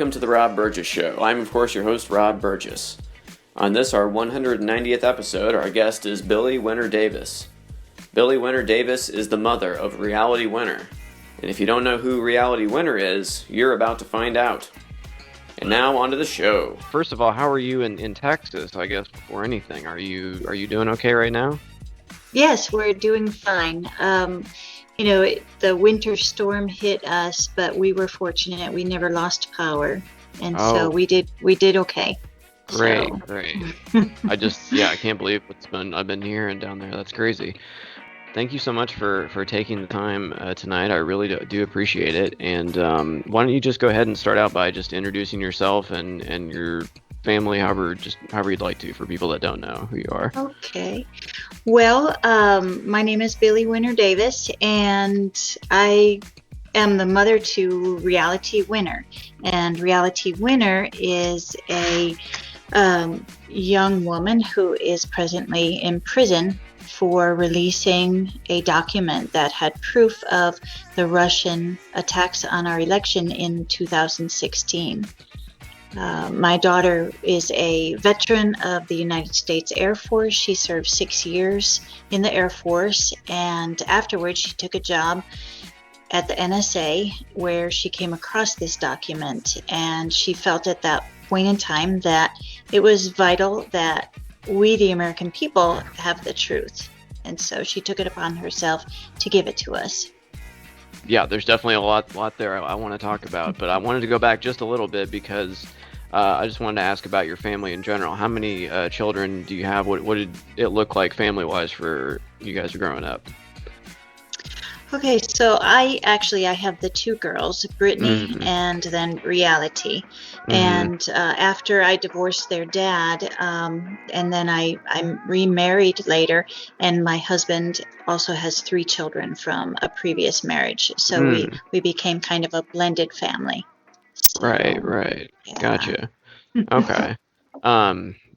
welcome to the Rob Burgess Show. I'm, of course, your host, Rob Burgess. On this, our 190th episode, our guest is Billie Winner-Davis. Billie Winner-Davis is the mother of Reality Winner. And if you don't know who Reality Winner is, you're about to find out. And now, on to the show. First of all, how are you in Texas, I guess, before anything? Are you doing okay right now? Yes, we're doing fine. The winter storm hit us, but we were fortunate. We never lost power, and so we did okay. Great. I can't believe I've been hearing down there. That's crazy. Thank you so much for taking the time tonight. I really do appreciate it. And why don't you just go ahead and start out by just introducing yourself and your family, however you'd like to, for people that don't know who you are. Okay. Well, my name is Billie Winner-Davis, and I am the mother to Reality Winner. And Reality Winner is a young woman who is presently in prison for releasing a document that had proof of the Russian attacks on our election in 2016. My daughter is a veteran of the United States Air Force. She served 6 years in the Air Force, and afterwards she took a job at the NSA where she came across this document, and she felt at that point in time that it was vital that we, the American people, have the truth. And so she took it upon herself to give it to us. Yeah, there's definitely a lot there I want to talk about, but I wanted to go back just a little bit because I just wanted to ask about your family in general. How many children do you have? What did it look like family-wise for you guys growing up? Okay, so I have the two girls, Brittany and then Reality. And after I divorced their dad, and then I remarried later, and my husband also has 3 children from a previous marriage. So we became kind of a blended family. So, Right. Yeah. Gotcha. Okay.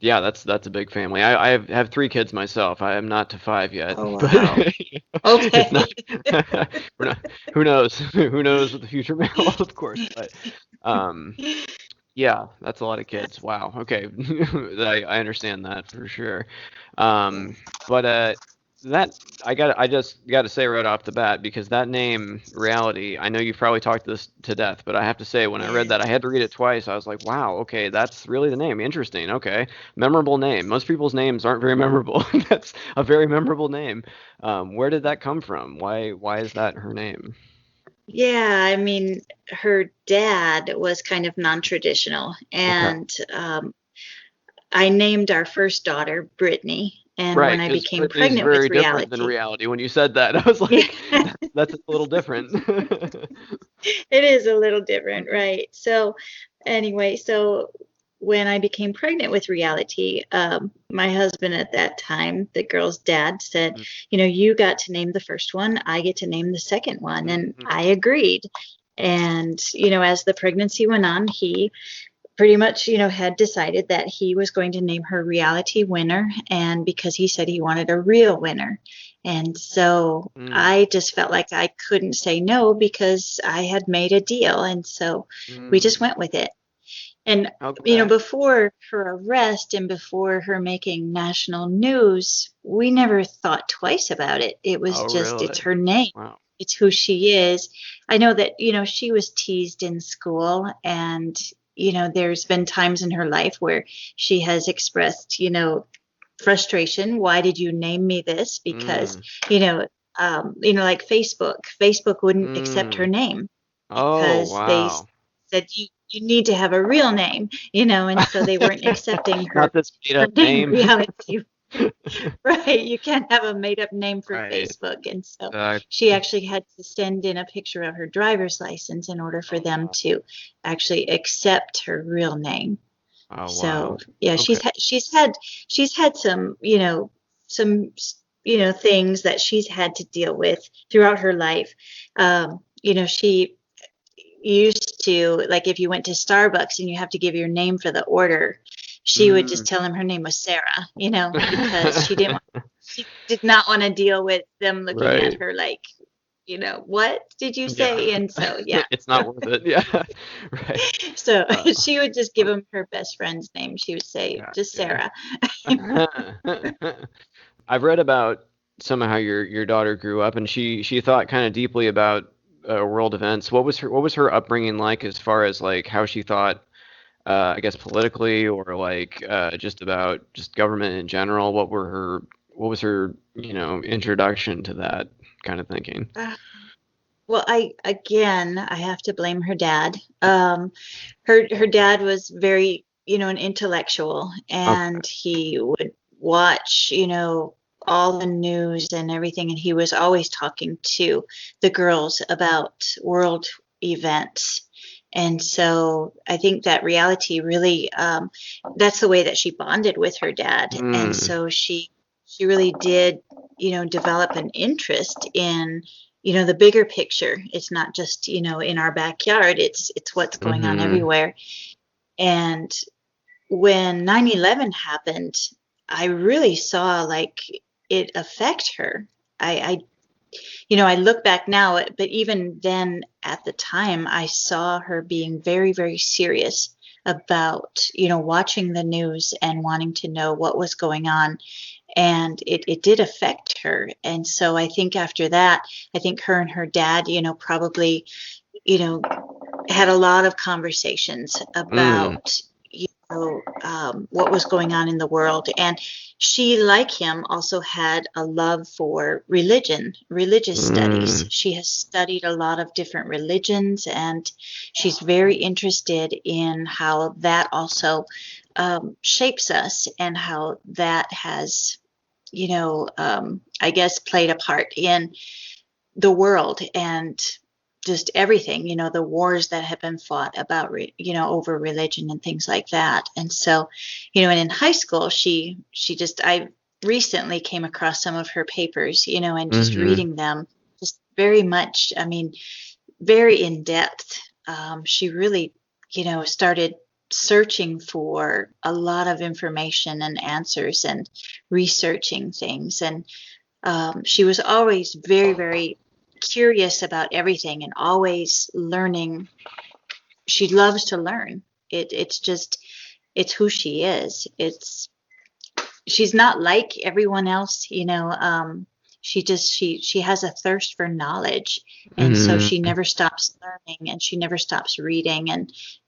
Yeah, that's a big family. I have 3 kids myself. I am not to 5 yet. Oh, wow. But Okay. we're not, who knows? Who knows what the future may hold, of course. But yeah, that's a lot of kids. Wow. Okay. I understand that for sure. But that I just got to say right off the bat, because that name, Reality, I know you've probably talked this to death, but I have to say, when I read that, I had to read it twice. I was like, wow, okay, that's really the name. Interesting. Okay. Memorable name. Most people's names aren't very memorable. That's a very memorable name. Where did that come from? Why is that her name? Yeah, I mean, her dad was kind of non-traditional, and I named our first daughter Brittany. And right, when I became Brittany's pregnant very with Reality, different than Reality. When you said that, I was like, that's a little different. It is a little different, right? So anyway, when I became pregnant with Reality, my husband at that time, the girl's dad, said, you got to name the first one, I get to name the second one. And I agreed. And, as the pregnancy went on, he pretty much, had decided that he was going to name her Reality Winner, and because he said he wanted a real winner. And so I just felt like I couldn't say no because I had made a deal. And so we just went with it. And, before her arrest and before her making national news, we never thought twice about it. It was really? It's her name. Wow. It's who she is. I know that, she was teased in school, and there's been times in her life where she has expressed, frustration. Why did you name me this? Because, like Facebook wouldn't accept her name because they said you need to have a real name, and so they weren't accepting her. Not this made up name. Reality. Right, you can't have a made-up name for Facebook, and so she actually had to send in a picture of her driver's license in order for them to actually accept her real name. Oh, so wow. yeah, she's had some things that she's had to deal with throughout her life. She used to, like, if you went to Starbucks and you have to give your name for the order, she would just tell him her name was Sarah, because she did not want to deal with them looking at her like, what did you Yeah. say? And so, yeah. It's not worth it. Yeah. Right. So Uh, she would just give him her best friend's name. She would say, just gotcha. Sarah. I've read about some of how your daughter grew up, and she thought kind of deeply about world events. What was her upbringing like, as far as like how she thought, I guess politically, or like just about just government in general? What was her introduction to that kind of thinking? Uh, Well, I have to blame her dad. Her dad was very, an intellectual, Okay. and he would watch, all the news and everything, and he was always talking to the girls about world events. And so I think that reality really, that's the way that she bonded with her dad. And Mm. so she really did, develop an interest in, the bigger picture. It's not just, in our backyard. It's what's going on Mm-hmm. everywhere. And when 9/11 happened, I really saw like it affect her. I look back now, but even then at the time, I saw her being very, very serious about, watching the news and wanting to know what was going on. And it did affect her. And so I think after that, I think her and her dad, probably, you know, had a lot of conversations Mm. about what was going on in the world. And she, like him, also had a love for religious studies. Mm. She has studied a lot of different religions, and she's very interested in how that also shapes us, and how that has, I guess, played a part in the world, and just everything, the wars that have been fought about, over religion and things like that. And so, and in high school, I recently came across some of her papers, and just Mm-hmm. reading them, just very much, I mean, very in depth. She really, started searching for a lot of information and answers, and researching things. And she was always very, very curious about everything, and always learning. She loves to learn. It's who she is. She's not like everyone else, she has a thirst for knowledge, and so she Mm. never stops learning, and she never stops reading,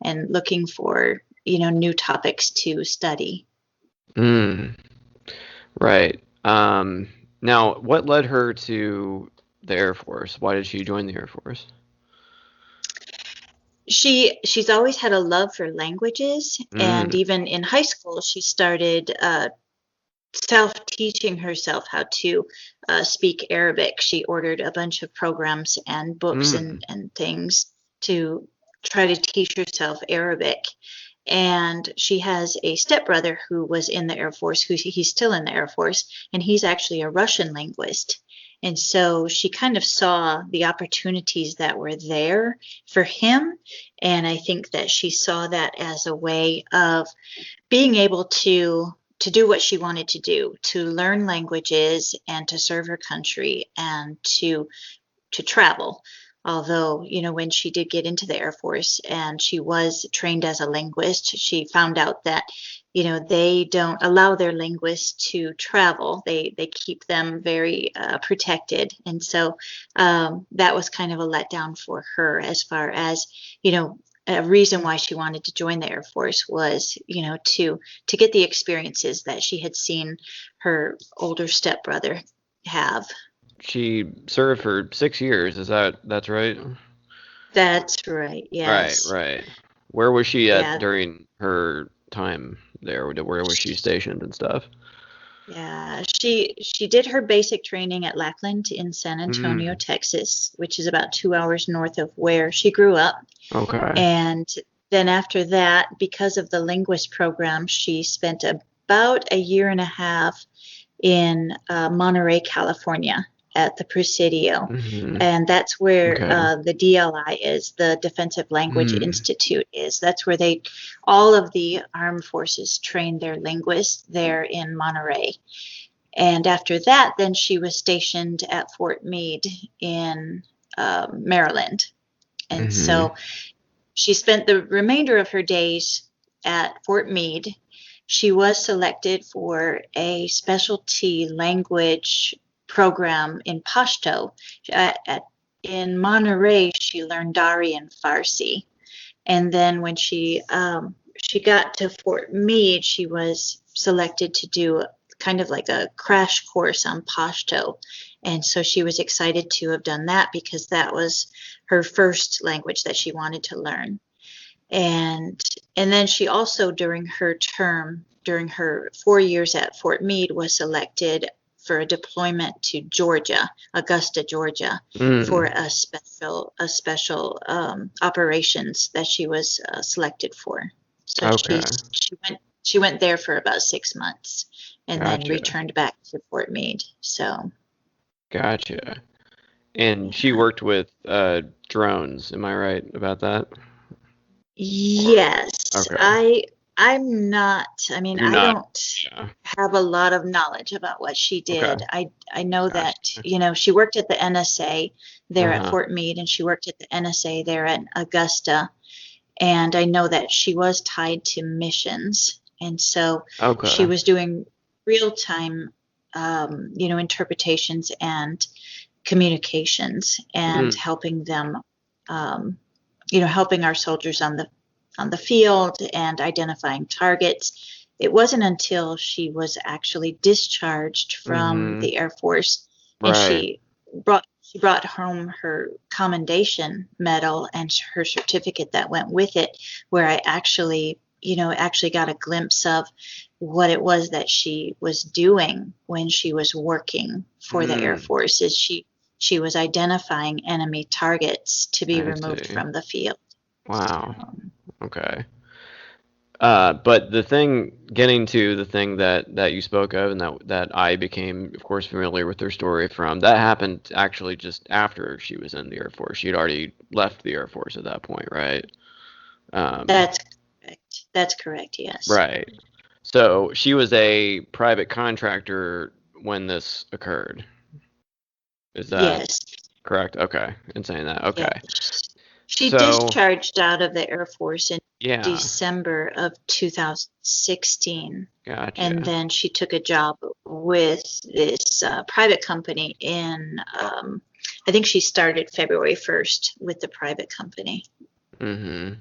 and looking for, new topics to study. Mm. Right. Now, what led her to the Air Force? Why did she join the Air Force? She's always had a love for languages, and Mm. even in high school she started self-teaching herself how to speak Arabic. She ordered a bunch of programs and books Mm. and things to try to teach herself Arabic. And she has a stepbrother who was in the Air Force, he's still in the Air Force, and he's actually a Russian linguist. And so she kind of saw the opportunities that were there for him. And I think that she saw that as a way of being able to do what she wanted to do, to learn languages and to serve her country, and to travel. Although, when she did get into the Air Force and she was trained as a linguist, she found out that, they don't allow their linguists to travel. They keep them very protected. And so that was kind of a letdown for her, as far as, a reason why she wanted to join the Air Force was, to get the experiences that she had seen her older stepbrother have. She served for 6 years. That's right? That's right. Right, Yes. right. Where was she at Yeah. during her time there? Where was she stationed and stuff? Yeah. She did her basic training at Lackland in San Antonio, Mm. Texas, which is about 2 hours north of where she grew up. Okay. And then after that, because of the linguist program, she spent about a year and a half in Monterey, California, at the Presidio. Mm-hmm. And that's where Okay. the DLI is, the Defensive Language Mm. Institute is. That's where all of the armed forces train their linguists there in Monterey. And after that, then she was stationed at Fort Meade in Maryland. And Mm-hmm. so she spent the remainder of her days at Fort Meade. She was selected for a specialty language program in Pashto. In Monterey, she learned Dari and Farsi. And then when she got to Fort Meade, she was selected to do kind of like a crash course on Pashto. And so she was excited to have done that because that was her first language that she wanted to learn. And then she also during her 4 years at Fort Meade was selected for a deployment to Georgia, Augusta, Georgia, for Mm. a special operations that she was selected for. So Okay. she went there for about 6 months and then Gotcha. returned back to Fort Meade. So Gotcha. And she yeah. worked with drones. Am I right about that? Or Yes, okay. I'm not, I mean, You're I not. don't Yeah. have a lot of knowledge about what she Okay. did. I know that, Gotcha. she worked at the NSA there at Uh-huh. Fort Meade and she worked at the NSA there at Augusta. And I know that she was tied to missions. And so she Okay. was doing real time, interpretations and communications and Mm. helping them, um, helping our soldiers on the field and identifying targets. It wasn't until she was actually discharged from Mm-hmm. the Air Force and Right. she brought home her commendation medal and her certificate that went with it, where I actually got a glimpse of what it was that she was doing when she was working for the Air Mm. Force. Is she was identifying enemy targets to be I removed see. from the field. Wow. Um, Okay. But getting to the thing that you spoke of, and that I became, of course, familiar with her story from, that happened actually just after she was in the Air Force. She'd already left the Air Force at that point, right? Um, that's correct. That's correct. Yes. right. So she was a private contractor when this occurred. Is that Yes. correct? Okay. In saying that, Yeah. okay. She So discharged out of the Air Force in yeah, December of 2016. And gotcha. then she took a job with this private company I think she started February 1st with the private company. Mm-hmm.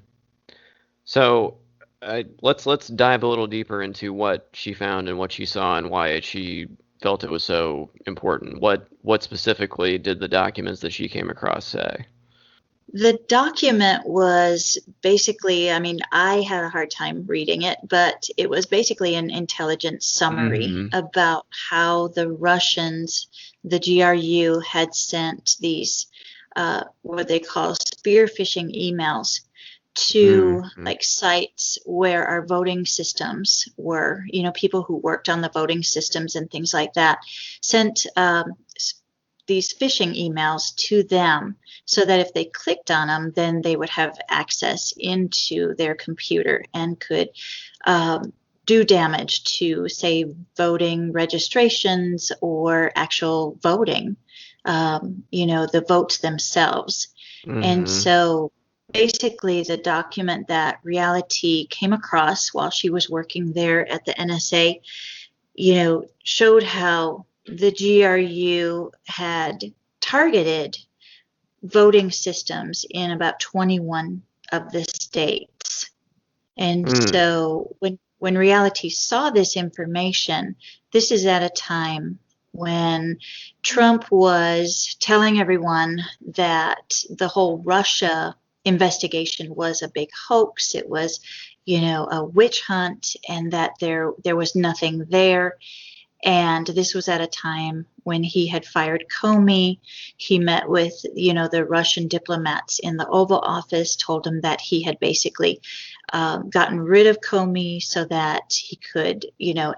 So let's dive a little deeper into what she found and what she saw and why she felt it was so important. What specifically did the documents that she came across say? The document was basically, I mean, I had a hard time reading it, but it was basically an intelligence summary Mm-hmm. about how the Russians, the GRU, had sent these, what they call spear phishing emails to Mm-hmm. like sites where our voting systems were, people who worked on the voting systems and things like that, sent these phishing emails to them so that if they clicked on them, then they would have access into their computer and could do damage to, say, voting registrations or actual voting, the votes themselves. And Mm-hmm. so basically, the document that Reality came across while she was working there at the NSA, showed how the GRU had targeted voting systems in about 21 of the states. And Mm. so when Reality saw this information, this is at a time when Trump was telling everyone that the whole Russia investigation was a big hoax. It was, a witch hunt, and that there was nothing there. And this was at a time when he had fired Comey. He met with, the Russian diplomats in the Oval Office, told them that he had basically gotten rid of Comey so that he could,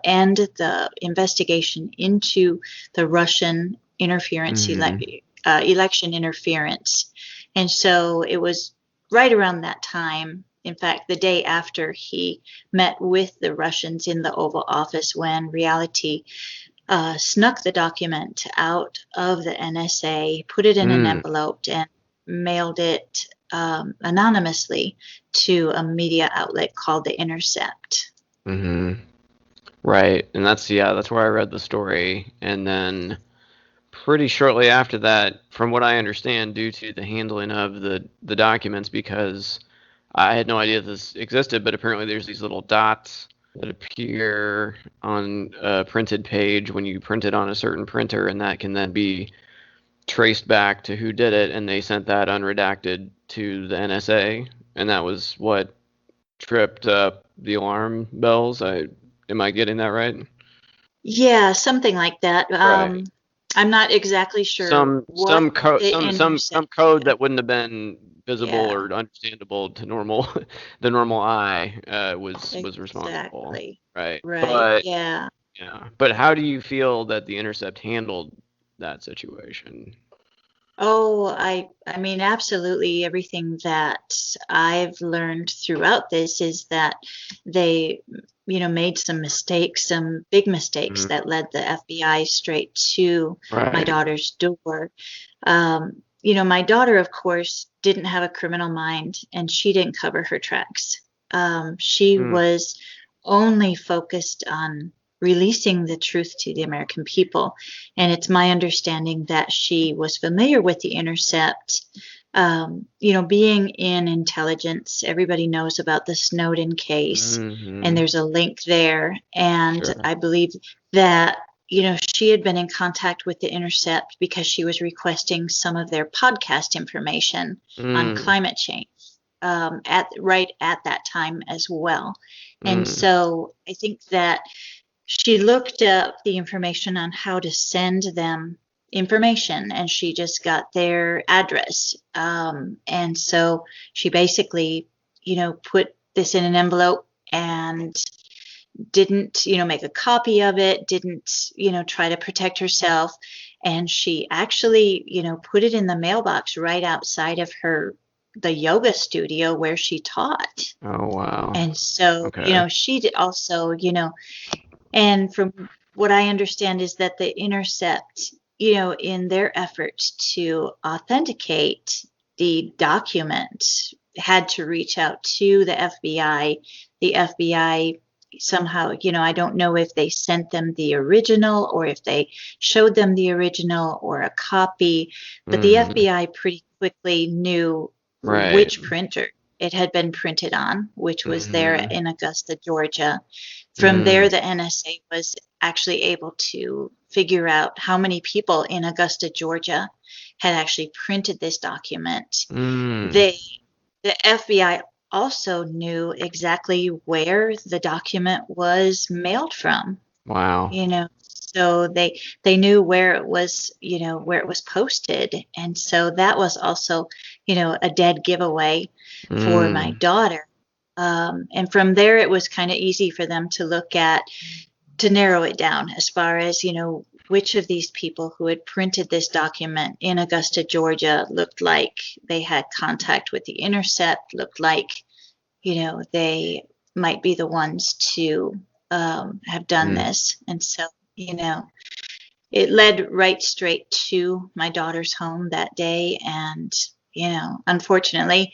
end the investigation into the Russian interference, Mm-hmm. election interference. And so it was right around that time, in fact, the day after he met with the Russians in the Oval Office, when Reality snuck the document out of the NSA, put it in an Mm. envelope, and mailed it anonymously to a media outlet called The Intercept. Mm-hmm. Right. And that's where I read the story. And then pretty shortly after that, from what I understand, due to the handling of the documents, because I had no idea this existed, but apparently there's these little dots that appear on a printed page when you print it on a certain printer, and that can then be traced back to who did it, and they sent that unredacted to the NSA, and that was what tripped up the alarm bells. Am I getting that right? Yeah, something like that. Right. I'm not exactly sure what Some code The some Intercept code did. that wouldn't have been visible Yeah, or understandable to the normal eye was responsible. exactly. Right. Right. But Yeah. yeah. But how do you feel that the Intercept handled that situation? Oh, I mean, absolutely everything that I've learned throughout this is that they, made some mistakes, some big mistakes Mhm. that led the FBI straight to my Right. daughter's door. My daughter, of course, didn't have a criminal mind and she didn't cover her tracks. She Mm. was only focused on releasing the truth to the American people. And it's my understanding that she was familiar with the Intercept. Being in intelligence, everybody knows about the Snowden case, and Hmm. there's a link there. And Sure. I believe that, she had been in contact with the Intercept because she was requesting some of their podcast information on Mm. climate change at that time as well. And Mm. so I think that she looked up the information on how to send them information and she just got their address. And so she basically, put this in an envelope and didn't, make a copy of it, didn't, try to protect herself. And she actually, put it in the mailbox right outside of the yoga studio where she taught. Oh wow. And so, Okay. she did also, and from what I understand is that the Intercept, in their efforts to authenticate the document, had to reach out to the FBI. The FBI somehow, I don't know if they sent them the original or if they showed them the original or a copy, but the Hmm. FBI pretty quickly knew Right. which printer it had been printed on, which was there Hmm. in Augusta, Georgia. From there, Mm. the NSA was actually able to figure out how many people in Augusta, Georgia had actually printed this document. Mm. They, the FBI also knew exactly where the document was mailed from, Wow. so they knew where it was, where it was posted. And so that was also, a dead giveaway for my Mm. daughter. And from there, it was kind of easy for them to look at, to narrow it down as far as, which of these people who had printed this document in Augusta, Georgia looked like they had contact with the Intercept, looked like, they might be the ones to have done Mm. this. And so, it led right straight to my daughter's home that day. And, unfortunately,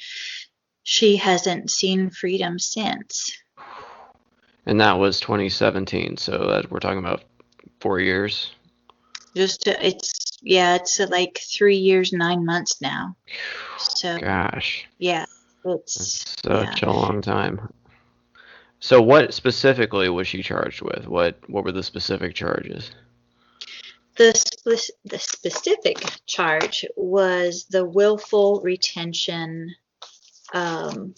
she hasn't seen freedom since. And that was 2017, so that we're talking about 4 years. It's like 3 years, 9 months now. So, Gosh, yeah, that's yeah. such a long time. So what specifically was she charged with? What were the specific charges? The specific charge was the willful retention. Um,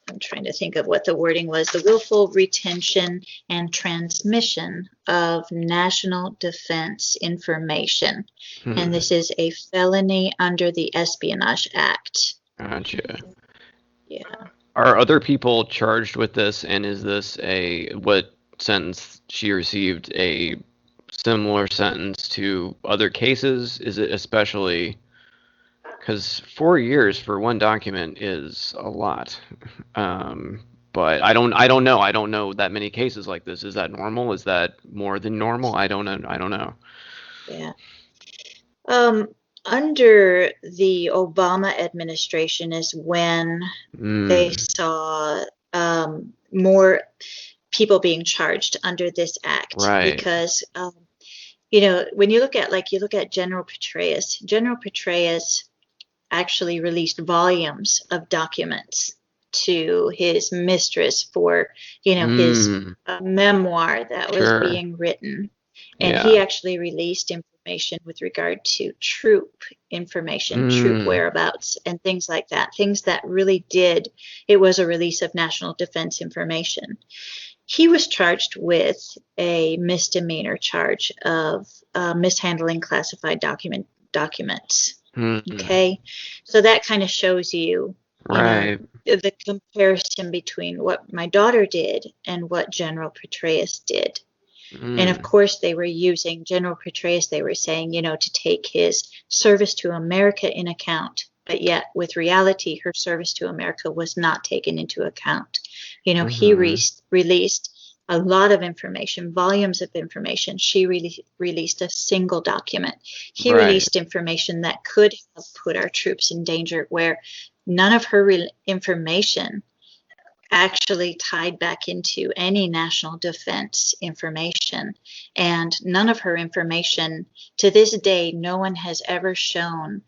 I'm trying to think of what the wording was. The willful retention and transmission of national defense information. And Hmm. this is a felony under the Espionage Act. Gotcha. Yeah. Are other people charged with this, and is this what sentence she received a similar sentence to other cases? Is it especially because 4 years for one document is a lot. Um, But I don't know. I don't know that many cases like this. Is that normal? Is that more than normal? I don't know. I don't know. Yeah. Um, Under the Obama administration is when they Mm, saw more people being charged under this act right. because when you look at General Petraeus actually released volumes of documents to his mistress for his Mm, memoir that was sure. being written, and he Yeah. actually released information with regard to troop information, troop Mm, whereabouts, and things like that, things that really did. It was a release of national defense information. He was charged with a misdemeanor charge of mishandling classified documents. mm, Okay, so that kind of shows you, right. the comparison between what my daughter did and what General Petraeus did. And of Mm, course, they were using General Petraeus, they were saying, to take his service to America in account. But yet, with reality, her service to America was not taken into account. He mm-hmm. released a lot of information, volumes of information. She released a single document. He Right. released information that could have put our troops in danger, where none of her information actually tied back into any national defense information. And none of her information, to this day, no one has ever shown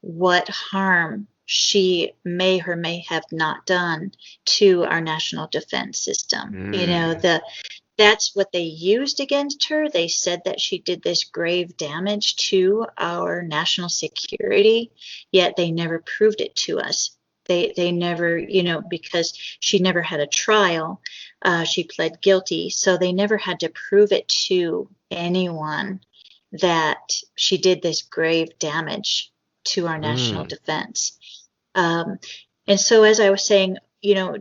what harm she may or may have not done to our national defense system. Mm, That's what they used against her. They said that she did this grave damage to our national security, yet they never proved it to us. They never, because she never had a trial. She pled guilty, so they never had to prove it to anyone that she did this grave damage to our national mm, defense. Um, and so, as I was saying,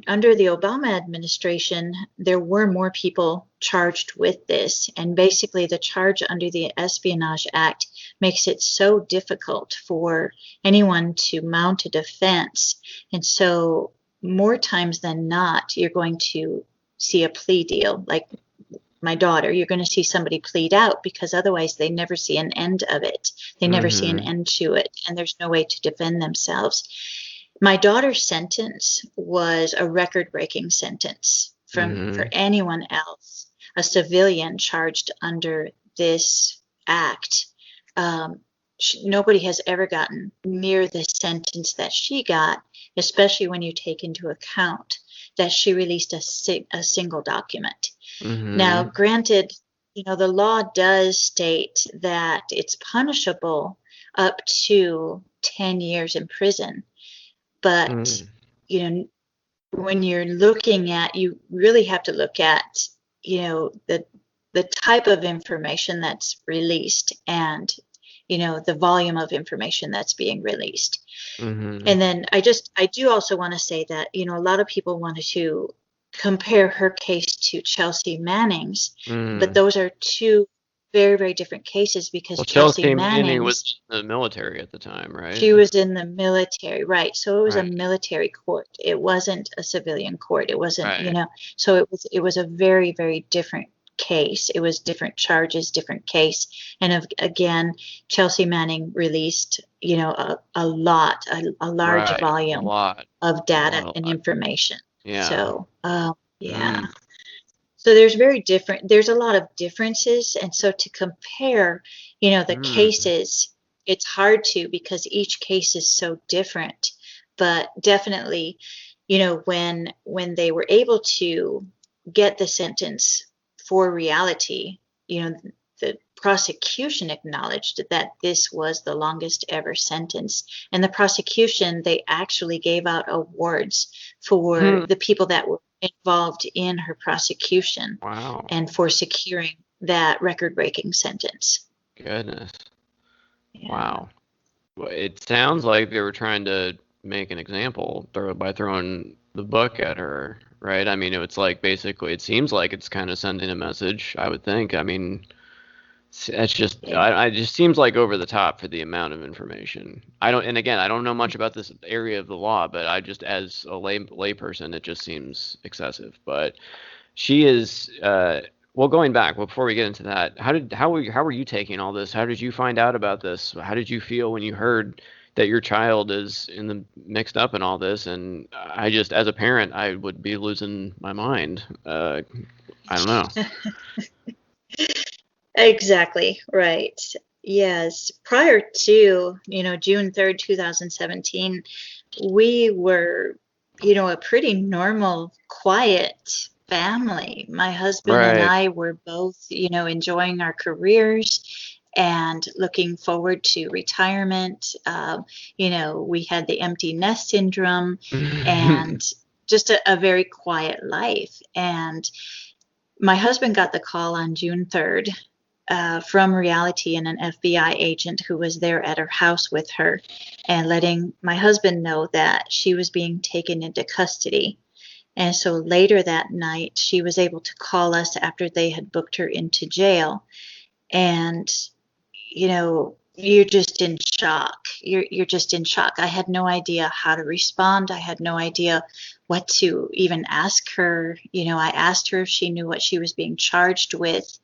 under the Obama administration, there were more people charged with this. And basically, the charge under the Espionage Act makes it so difficult for anyone to mount a defense. And so, more times than not, you're going to see a plea deal. Like my daughter, you're going to see somebody plead out, because otherwise they never see an end of it. They never see an mm-hmm. end to it, and there's no way to defend themselves. My daughter's sentence was a record-breaking sentence for Mm-hmm. anyone else, a civilian charged under this act. Um, Nobody has ever gotten near the sentence that she got, especially when you take into account that she released a single document. Now, Mm-hmm. granted, the law does state that it's punishable up to 10 years in prison. But, Mm, you know, when you're looking at, you really have to look at, the type of information that's released, and, the volume of information that's being released. mm-hmm. And then I do also want to say that, a lot of people wanted to compare her case to Chelsea Manning's, but Mm. those are two very, very different cases, because Well, Chelsea Chelsea Manning Manning's, was in the military at the time, right? she was in the military, right? So it was a Right. military court. It wasn't a civilian court. It wasn't, Right. so it was a very, very different case. It was different charges, different case. And again, Chelsea Manning released, a large Right. A volume lot. of A data lot. A and lot. information. Yeah. So, yeah. Mm. So there's a lot of differences. And so to compare, the Mm. cases, it's hard to, because each case is so different. But definitely, when they were able to get the sentence for reality, the prosecution acknowledged that this was the longest ever sentence. And the prosecution, they actually gave out awards for Hmm. the people that were involved in her prosecution Wow. and for securing that record-breaking sentence. Goodness. Yeah. Wow. Well, it sounds like they were trying to make an example by throwing the book at her, right? I mean, it's like basically, it seems like it's kind of sending a message, I would think. I mean, That's just, Yeah. it just seems like over the top for the amount of information. And again, I don't know much about this area of the law, but I just, as a layperson, it just seems excessive. But she is, well, going back, well, before we get into that, how were you taking all this? How did you find out about this? How did you feel when you heard that your child is mixed up in all this? And I just, as a parent, I would be losing my mind. I don't know. Exactly, right. Yes. Prior to, June 3rd, 2017, we were, a pretty normal, quiet family. My husband and Right. I were both, enjoying our careers and looking forward to retirement. We had the empty nest syndrome and just a very quiet life. And my husband got the call on June 3rd from Reality and an FBI agent who was there at her house with her and letting my husband know that she was being taken into custody. And so later that night, she was able to call us after they had booked her into jail. And, you're just in shock. You're just in shock. I had no idea how to respond. I had no idea what to even ask her. I asked her if she knew what she was being charged with.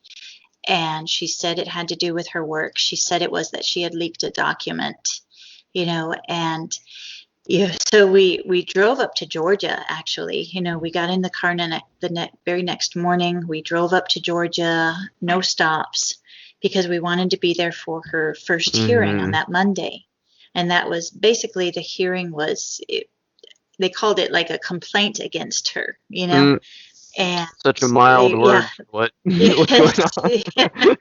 And she said it had to do with her work. She said it was that she had leaked a document, and so we drove up to Georgia. Actually, we got in the car very next morning. We drove up to Georgia, no stops, because we wanted to be there for her first hearing on Hmm. that Monday. And that was basically, the hearing was, they called it like a complaint against her, Mm, and such a mild yeah. word for what what's going Yes. on.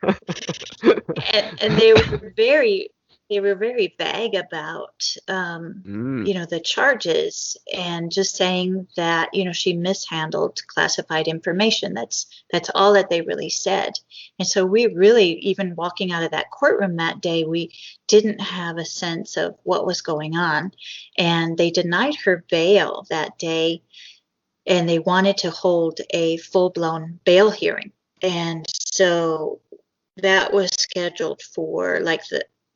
And they were very vague about Mm, the charges, and just saying that she mishandled classified information. That's all that they really said. And so we really, even walking out of that courtroom that day, we didn't have a sense of what was going on. And they denied her bail that day, and they wanted to hold a full-blown bail hearing. And so that was scheduled for like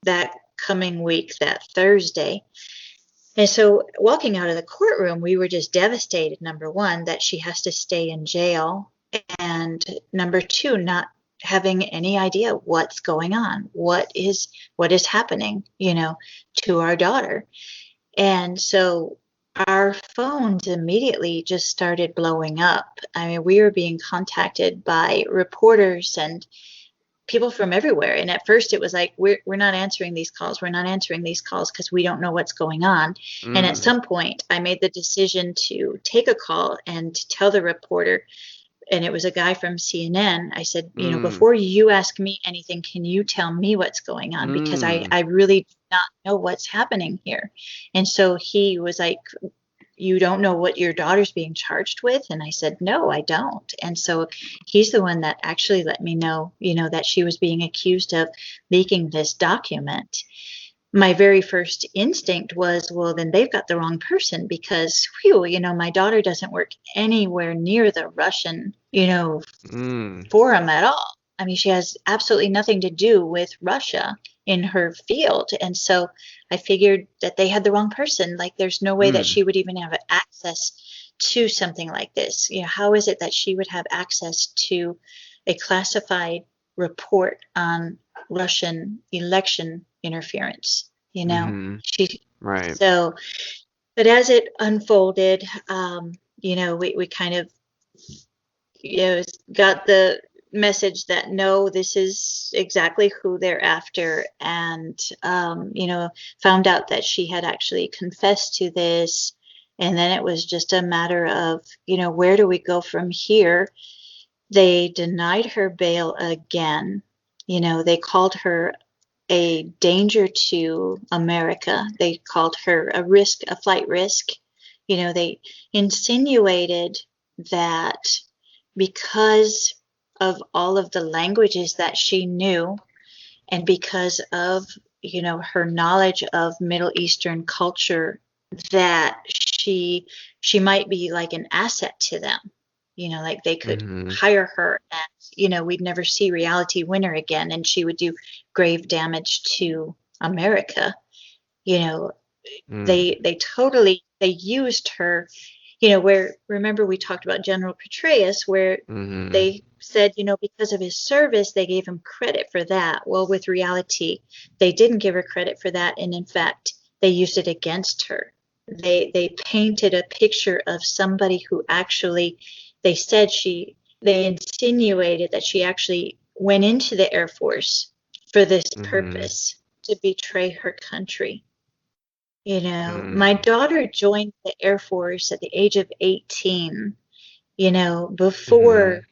that coming week, that Thursday. And so walking out of the courtroom, we were just devastated. Number one, that she has to stay in jail. And number two, not having any idea what's going on, what is happening, to our daughter. And so our phones immediately just started blowing up. I mean, we were being contacted by reporters and people from everywhere. And at first it was like, we're not answering these calls. We're not answering these calls because we don't know what's going on. And at mm, some point, I made the decision to take a call and to tell the reporter, and it was a guy from CNN. I said, mm, before you ask me anything, can you tell me what's going on? Because I, mm, I really do not know what's happening here. And so he was like, you don't know what your daughter's being charged with? And I said, no, I don't. And so he's the one that actually let me know, that she was being accused of leaking this document. My very first instinct was, well, then they've got the wrong person, because, whew, my daughter doesn't work anywhere near the Russian, mm, forum at all. I mean, she has absolutely nothing to do with Russia in her field. And so I figured that they had the wrong person. Like, there's no way that mm, she would even have access to something like this. How is it that she would have access to a classified report on Russian election interference? She, right. so, but as it unfolded, we kind of, got the message that no, this is exactly who they're after, and found out that she had actually confessed to this. And then it was just a matter of, where do we go from here? They denied her bail again. They called her a danger to America. They called her a flight risk. They insinuated that because of all of the languages that she knew, and because of her knowledge of Middle Eastern culture, that she might be like an asset to them. Like they could Hmm. hire her we'd never see Reality Winner again, and she would do grave damage to America. You know, they totally they used her, where, remember we talked about General Petraeus, where they said, because of his service, they gave him credit for that. Well, with Reality, they didn't give her credit for that, and in fact, they used it against her. They painted a picture of somebody who actually, they insinuated that she actually went into the Air Force for this purpose, to betray her country. My daughter joined the Air Force at the age of 18, before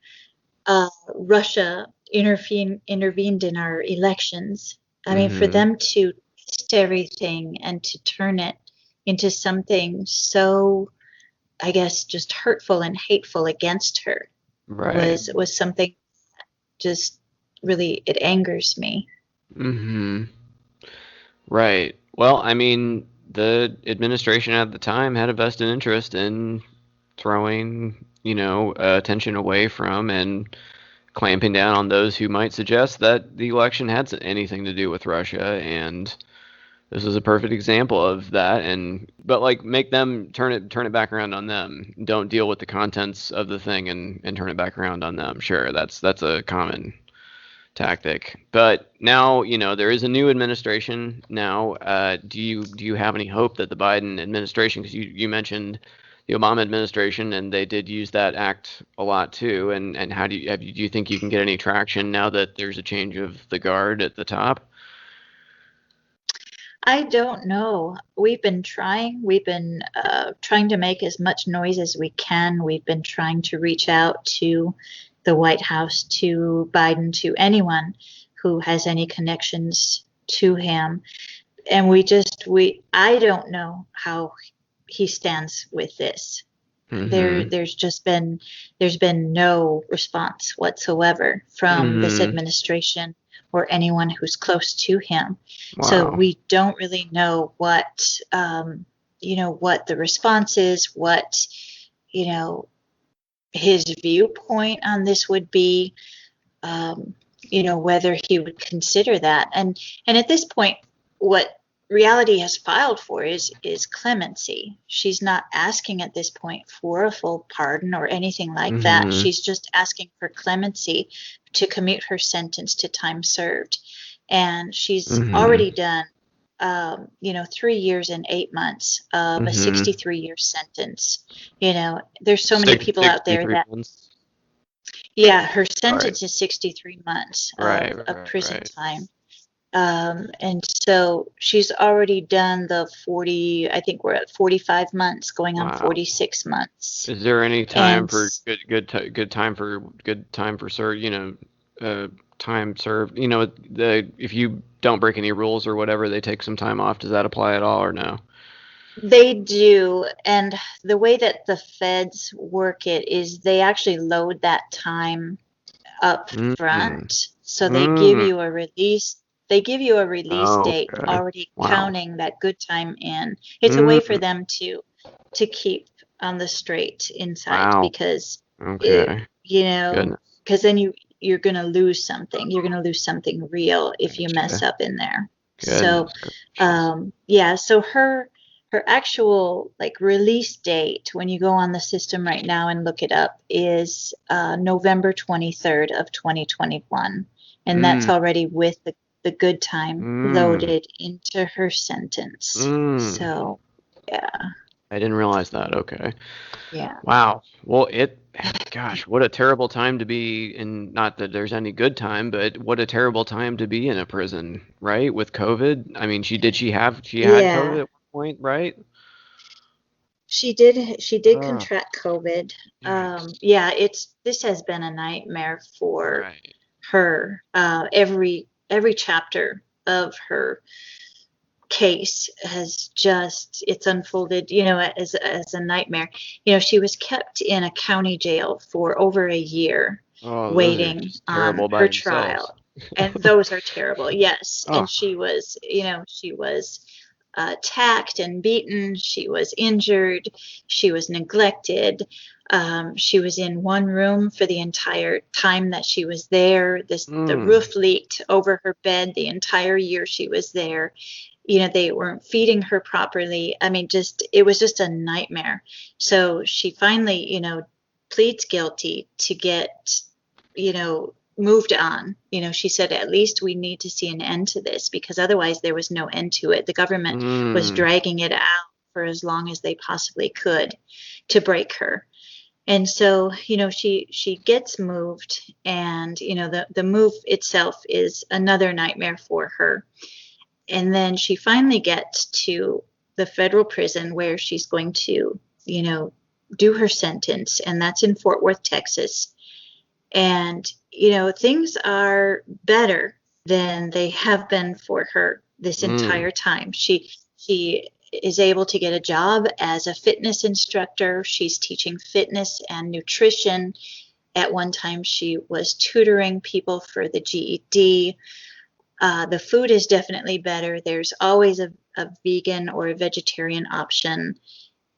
Russia intervened in our elections. I mean, for them to twist everything and to turn it into something so, I guess, just hurtful and hateful against her was something just really, it angers me. Right. Well, I mean, the administration at the time had a vested interest in throwing, attention away from and clamping down on those who might suggest that the election had anything to do with Russia, and this is a perfect example of that. But like, make them turn it back around on them. Don't deal with the contents of the thing and turn it back around on them. Sure, that's a common tactic. But now, there is a new administration now. Do you have any hope that the Biden administration, because you mentioned the Obama administration, and they did use that act a lot too, and how do you think you can get any traction now that there's a change of the guard at the top? I don't know. We've been trying. We've been trying to make as much noise as we can. We've been trying to reach out to the White House, to Biden, to anyone who has any connections to him. And I don't know how he stands with this. There's been no response whatsoever from this administration or anyone who's close to him. Wow. So we don't really know what the response is, what, his viewpoint on this would be, whether he would consider that. And at this point, what Reality has filed for is clemency. She's not asking at this point for a full pardon or anything like that. She's just asking for clemency to commute her sentence to time served. And she's already done 3 years and 8 months of a 63-year sentence. There's so many people out there that months. Yeah, her sentence is 63 months of prison time. And so she's already done the 40, I think we're at 45 months, going on 46 months. Is there any time for good time for time served? If you don't break any rules or whatever, they take some time off. Does that apply at all or no? They do. And the way that the feds work it is they actually load that time up front. So they give you a release. They give you a release date already counting that good time in. It's a way for them to keep on the straight inside because, because then you're going to lose something. You're going to lose something real if you mess up in there. Goodness. So, so her actual release date, when you go on the system right now and look it up, is November 23rd of 2021. And that's already with the good time loaded into her sentence. So, yeah. I didn't realize that. Okay. Yeah. Wow. Well, gosh, what a terrible time to be in. Not that there's any good time, but what a terrible time to be in a prison, right? With COVID. I mean, she had COVID at one point, right? She did contract COVID. This has been a nightmare for her. Every chapter of her case has it's unfolded, as a nightmare. She was kept in a county jail for over a year waiting on her trial. And those are terrible. Yes. And she was attacked and beaten. She was injured. She was neglected. She was in one room for the entire time that she was there. The roof leaked over her bed the entire year she was there. They weren't feeding her properly. I mean, it was just a nightmare. So she finally, pleads guilty to get, moved on. She said, at least we need to see an end to this, because otherwise there was no end to it. The government was dragging it out for as long as they possibly could to break her. And so, she gets moved, and, the move itself is another nightmare for her. And then she finally gets to the federal prison where she's going to, do her sentence. And that's in Fort Worth, Texas. And, things are better than they have been for her this entire time. She is able to get a job as a fitness instructor. She's teaching fitness and nutrition. At one time, she was tutoring people for the GED. The food is definitely better. There's always a vegan or a vegetarian option.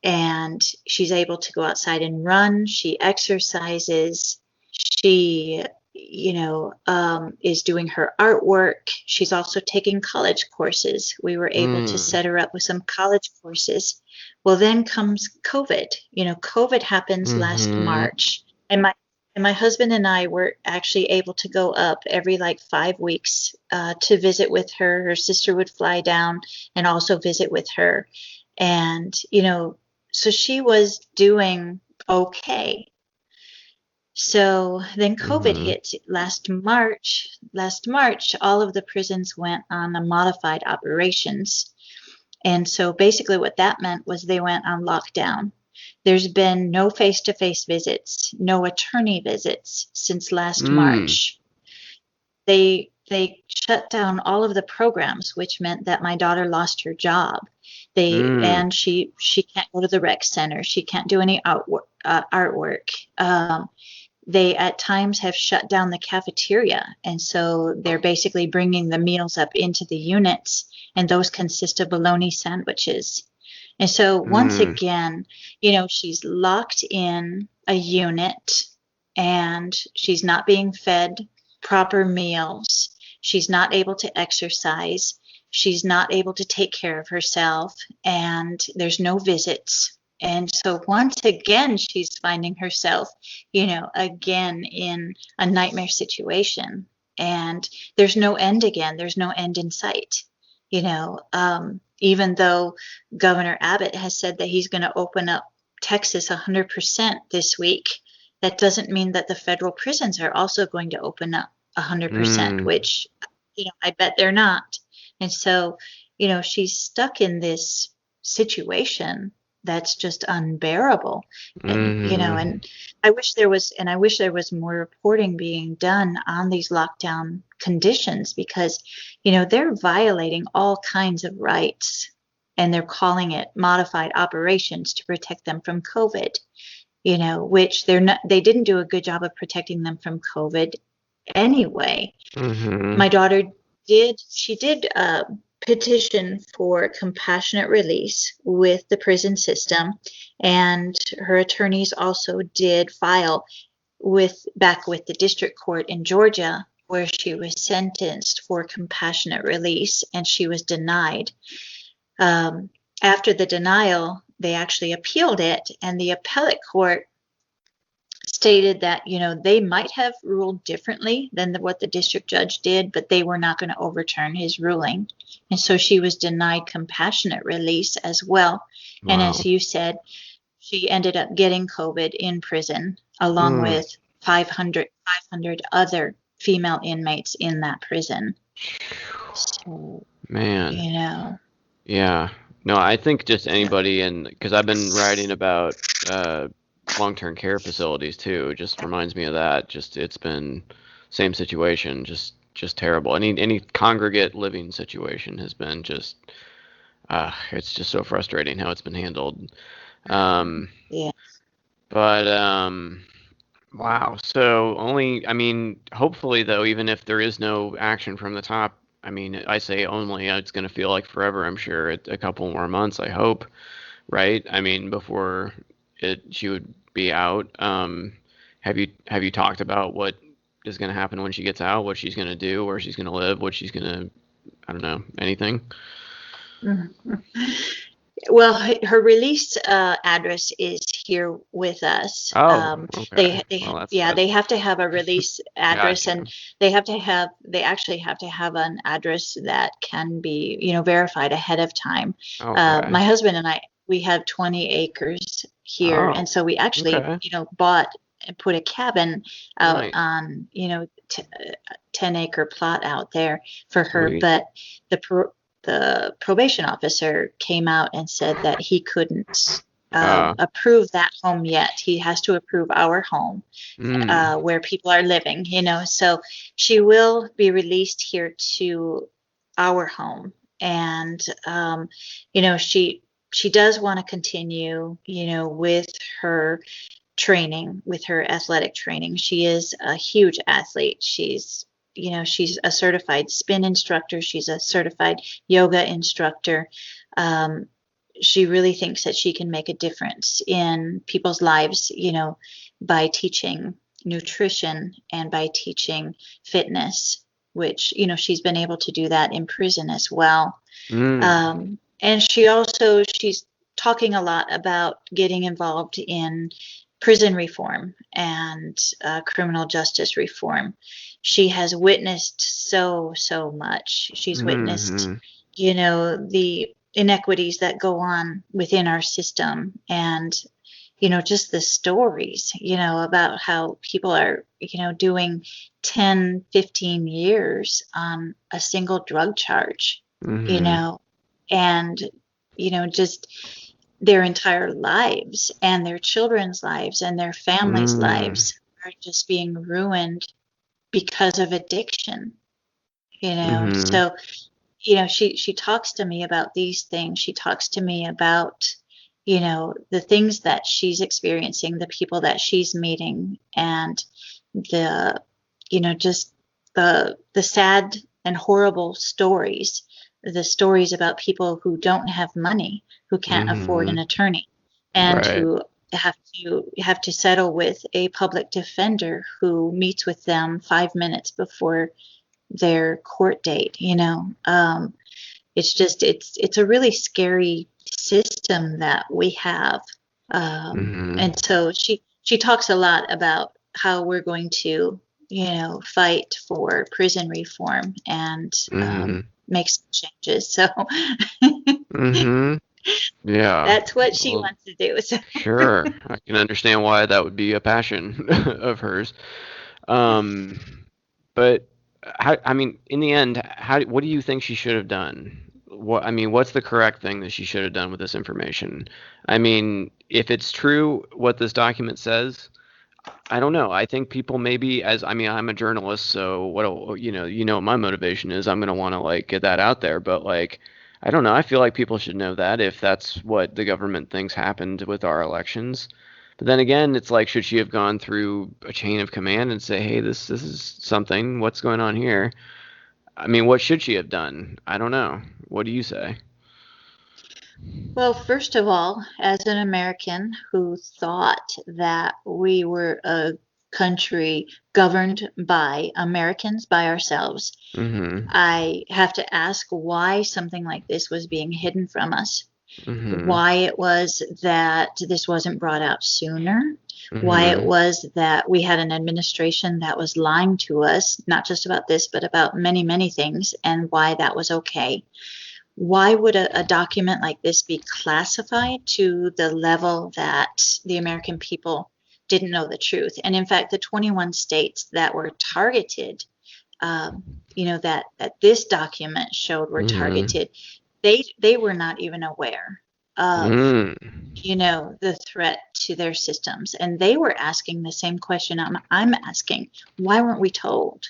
And she's able to go outside and run. She exercises. She, is doing her artwork. She's also taking college courses. We were able to set her up with some college courses. Well, then comes COVID. COVID happens last March. And my husband and I were actually able to go up every 5 weeks to visit with her. Her sister would fly down and also visit with her. And, so she was doing okay. So then COVID hit last March. Last March, all of the prisons went on a modified operations. And so basically what that meant was they went on lockdown. There's been no face-to-face visits, no attorney visits since last March. They shut down all of the programs, which meant that my daughter lost her job. And she can't go to the rec center. She can't do any artwork. They at times have shut down the cafeteria, and so they're basically bringing the meals up into the units, and those consist of bologna sandwiches. And so once again, she's locked in a unit, and she's not being fed proper meals. She's not able to exercise. She's not able to take care of herself, and there's no visits. And so once again, she's finding herself, again in a nightmare situation. And there's no end again. There's no end in sight. Even though Governor Abbott has said that he's going to open up Texas 100% this week, that doesn't mean that the federal prisons are also going to open up 100%, which, I bet they're not. And so, she's stuck in this situation that's just unbearable. And, and I wish there was more reporting being done on these lockdown conditions, because, they're violating all kinds of rights, and they're calling it modified operations to protect them from COVID, which they didn't do a good job of protecting them from COVID anyway. My daughter did petition for compassionate release with the prison system, and her attorneys also did file back with the district court in Georgia, where she was sentenced for compassionate release, and she was denied. After the denial, they actually appealed it, and the appellate court stated that, they might have ruled differently than what the district judge did, but they were not going to overturn his ruling. And so she was denied compassionate release as well. Wow. And as you said, she ended up getting COVID in prison, along with 500 other female inmates in that prison. So, man. Yeah. No, I think just anybody, because I've been writing about long-term care facilities too. It just reminds me of that. Just it's been same situation, just terrible. Any congregate living situation has been just it's just so frustrating how it's been handled. Yeah. But wow. So hopefully though, even if there is no action from the top, I say only, it's going to feel like forever, I'm sure, a couple more months, I hope, right? Before she would be out. Have you talked about what is going to happen when she gets out? What she's going to do? Where she's going to live? What she's going to, I don't know, anything? Well, her release address is here with us. Oh, okay. Well, They have to have a release address, gotcha. and they actually have to have an address that can be, verified ahead of time. Okay. My husband and I, we have 20 acres here, Oh, and so we actually, okay. bought and put a cabin out Nice. on, 10-acre plot out there for her, Sweet. but the probation officer came out and said that he couldn't Uh, approve that home yet. He has to approve our home mm, where people are living, So she will be released here to our home, and she does want to continue, with her training, with her athletic training. She is a huge athlete. She's a certified spin instructor. She's a certified yoga instructor. Um, she really thinks that she can make a difference in people's lives, by teaching nutrition and by teaching fitness, which, she's been able to do that in prison as well. mm, And she's talking a lot about getting involved in prison reform and criminal justice reform. She has witnessed so much. She's witnessed, mm-hmm, the inequities that go on within our system, and just the stories, about how people are, doing 10, 15 years on a single drug charge, you mm-hmm, know, and, just their entire lives and their children's lives and their families' mm, lives are just being ruined because of addiction, mm-hmm, So, she talks to me about these things. She talks to me about, the things that she's experiencing, the people that she's meeting, and the, just the sad and horrible stories, the stories about people who don't have money, who can't afford mm-hmm. an attorney, and Right. who have to settle with a public defender who meets with them 5 minutes before their court date. It's a really scary system that we have. Mm-hmm, And so she talks a lot about how we're going to, fight for prison reform and mm-hmm, make some changes. So mm-hmm. Yeah. that's what she Well, wants to do. So sure. I can understand why that would be a passion of hers. Um, but I mean, in the end, what do you think she should have done? I mean, what's the correct thing that she should have done with this information? I mean, if it's true what this document says, I don't know. I think people maybe I mean, I'm a journalist, so what my motivation is. I'm gonna want to like get that out there, but like, I don't know. I feel like people should know that if that's what the government thinks happened with our elections. But then again, it's like, should she have gone through a chain of command and say, hey, this is something. What's going on here? I mean, what should she have done? I don't know. What do you say? well, first of all, as an American who thought that we were a country governed by Americans, by ourselves, Mm-hmm. I have to ask why something like this was being hidden from us, Mm-hmm. why it was that this wasn't brought out sooner, why it Mm-hmm. was that we had an administration that was lying to us, not just about this, but about many, many things, and why that was okay. Why would a document like this be classified to the level that the American people didn't know the truth? And in fact, the 21 states that were targeted, that this document showed were Mm-hmm. targeted, they were not even aware of, Mm-hmm. the threat to their systems. And they were asking the same question I'm asking. Why weren't we told?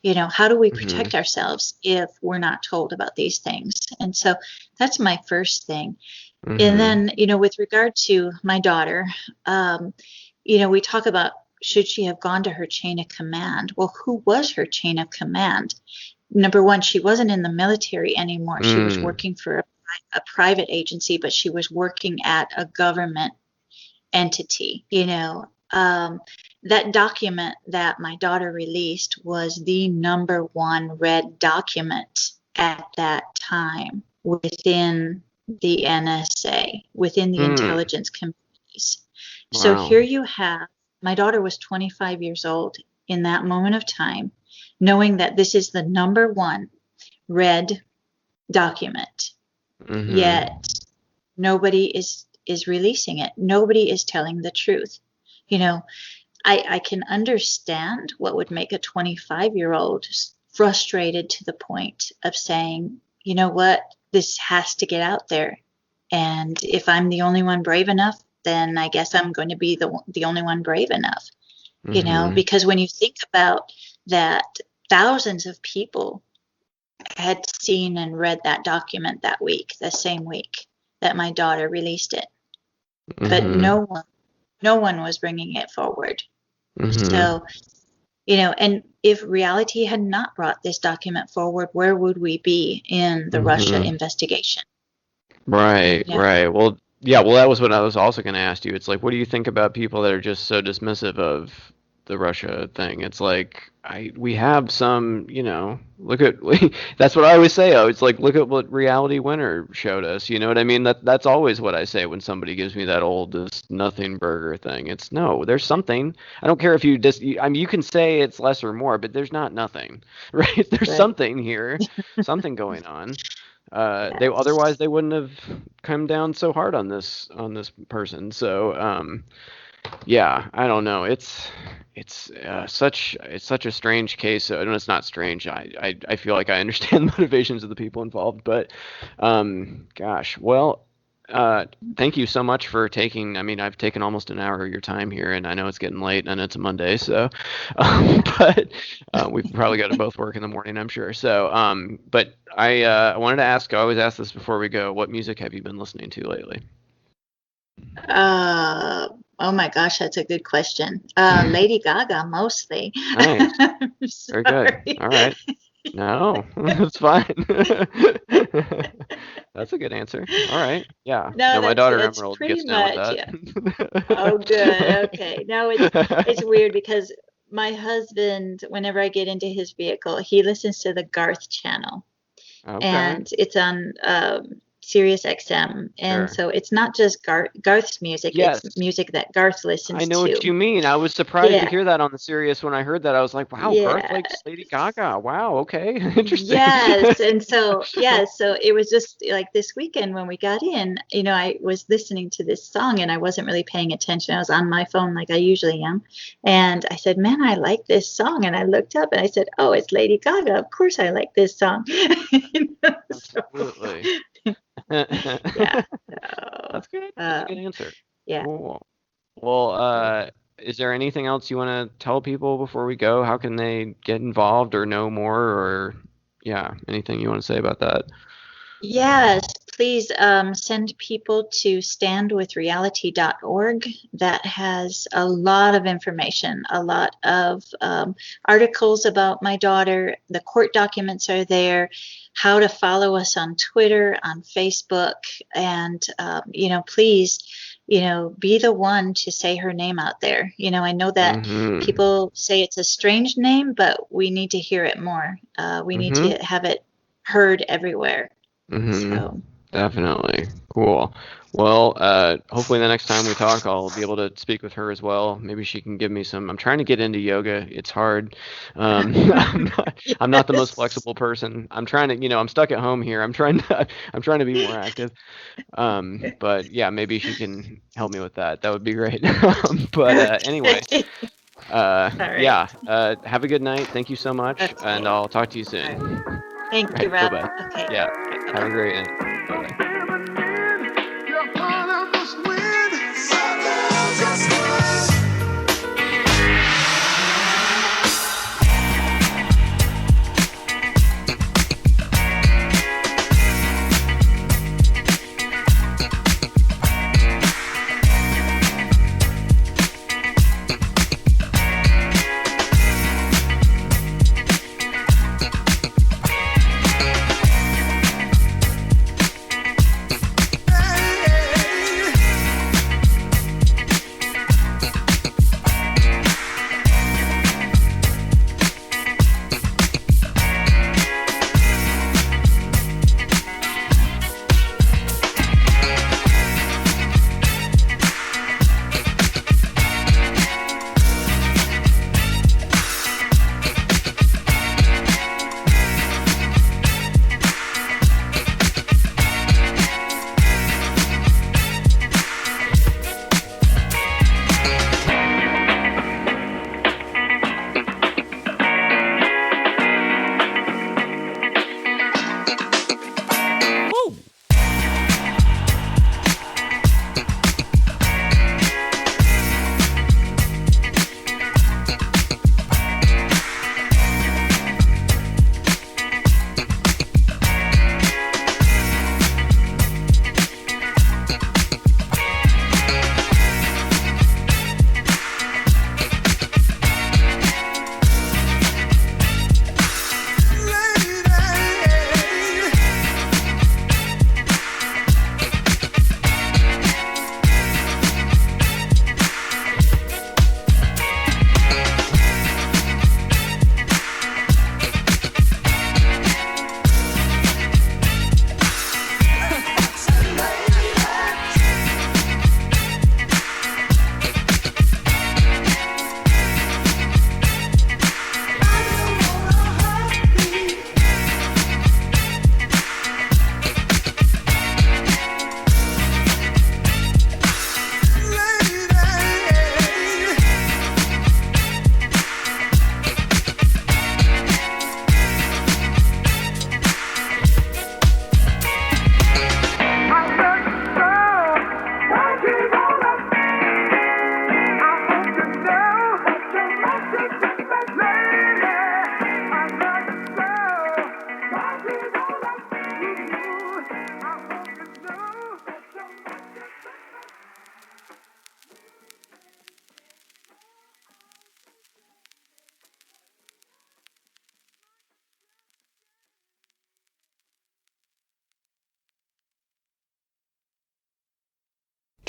How do we Mm-hmm. protect ourselves if we're not told about these things? And so that's my first thing. And Mm-hmm. then, with regard to my daughter, um, we talk about should she have gone to her chain of command? Well, who was her chain of command? Number one, she wasn't in the military anymore. She was Mm. working for a private agency, but she was working at a government entity. That document that my daughter released was the #1 read document at that time within the NSA, within the intelligence communities. Wow. So here you have, my daughter was 25 years old in that moment of time, knowing that this is the #1 read document, yet nobody is releasing it. Nobody is telling the truth. I can understand what would make a 25-year-old frustrated to the point of saying, you know what, this has to get out there. And if I'm the only one brave enough, then I guess I'm going to be the only one brave enough. Because when you think about that, thousands of people had seen and read that document that week, the same week that my daughter released it. But no one was bringing it forward. So, and if reality had not brought this document forward, where would we be in the Russia investigation? Right. Well, that was what I was also going to ask you. It's like, what do you think about people that are just so dismissive of the Russia thing? It's like, we have some, look at, that's what I always say. It's like, look at what Reality Winner showed us. You know what I mean? That's always what I say when somebody gives me that old, this nothing burger thing. It's no, there's something. I don't care if you you can say it's less or more, but there's not nothing, right? There's something here, something going on. Otherwise they wouldn't have come down so hard on this person. So, I don't know. It's such a strange case. No, it's not strange. I feel like I understand the motivations of the people involved, but gosh, well, thank you so much for taking. I mean, I've taken almost an hour of your time here, and I know it's getting late, and it's a Monday, so, but we've probably got to both work in the morning, I'm sure. So, but I wanted to ask. I always ask this before we go. What music have you been listening to lately? Oh my gosh, that's a good question. Lady Gaga mostly. Nice. Very good. All right. No, that's fine. That's a good answer. All right. Yeah. No, my daughter Emerald gets down with that. Yeah. Oh, good. Okay. No, it's weird because my husband, whenever I get into his vehicle, he listens to the Garth channel. Okay. And it's on Sirius XM, and so it's not just Garth's music. Yes. It's music that Garth listens to. I know what you mean. I was surprised to hear that on the Sirius. When I heard that, I was like, wow, Garth likes Lady Gaga. Wow, okay. Interesting. Yes, and so so it was just like this weekend when we got in, I was listening to this song and I wasn't really paying attention. I was on my phone like I usually am, and I said, man, I like this song, and I looked up and I said, oh, it's Lady Gaga. Of course I like this song. Absolutely. Yeah. That's good. That's a good answer. Yeah. Cool. Well, is there anything else you want to tell people before we go? How can they get involved or know more, or anything you want to say about that? Yes, please send people to standwithreality.org. That has a lot of information, a lot of articles about my daughter. The court documents are there, how to follow us on Twitter, on Facebook, and, please, be the one to say her name out there. I know that people say it's a strange name, but we need to hear it more. We need to have it heard everywhere. So. Definitely. Cool. Well, hopefully the next time we talk, I'll be able to speak with her as well. Maybe she can give me some. I'm trying to get into yoga. It's hard. I'm not the most flexible person. I'm trying to, I'm stuck at home here. I'm trying to be more active. But yeah, maybe she can help me with that. That would be great. But anyway, right. Have a good night. Thank you so much, and I'll talk to you soon. Right. Thank you, Rob. Bye-bye. Okay. Yeah. Have a great night. Bye-bye.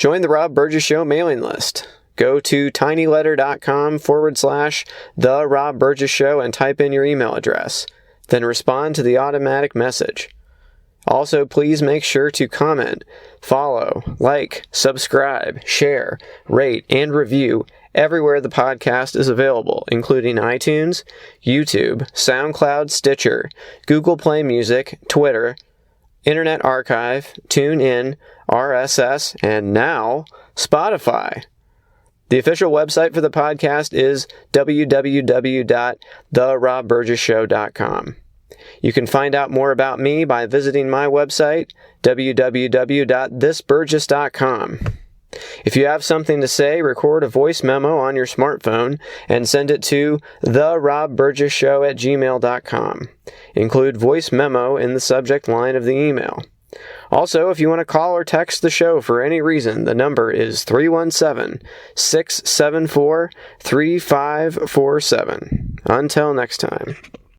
Join the Rob Burgess Show mailing list. Go to tinyletter.com/The Rob Burgess Show and type in your email address. Then respond to the automatic message. Also, please make sure to comment, follow, like, subscribe, share, rate, and review everywhere the podcast is available, including iTunes, YouTube, SoundCloud, Stitcher, Google Play Music, Twitter, Internet Archive, TuneIn, RSS, and now Spotify. The official website for the podcast is www.therobburgessshow.com. You can find out more about me by visiting my website, www.thisburgess.com. If you have something to say, record a voice memo on your smartphone and send it to therobburgessshow@gmail.com. Include voice memo in the subject line of the email. Also, if you want to call or text the show for any reason, the number is 317-674-3547. Until next time.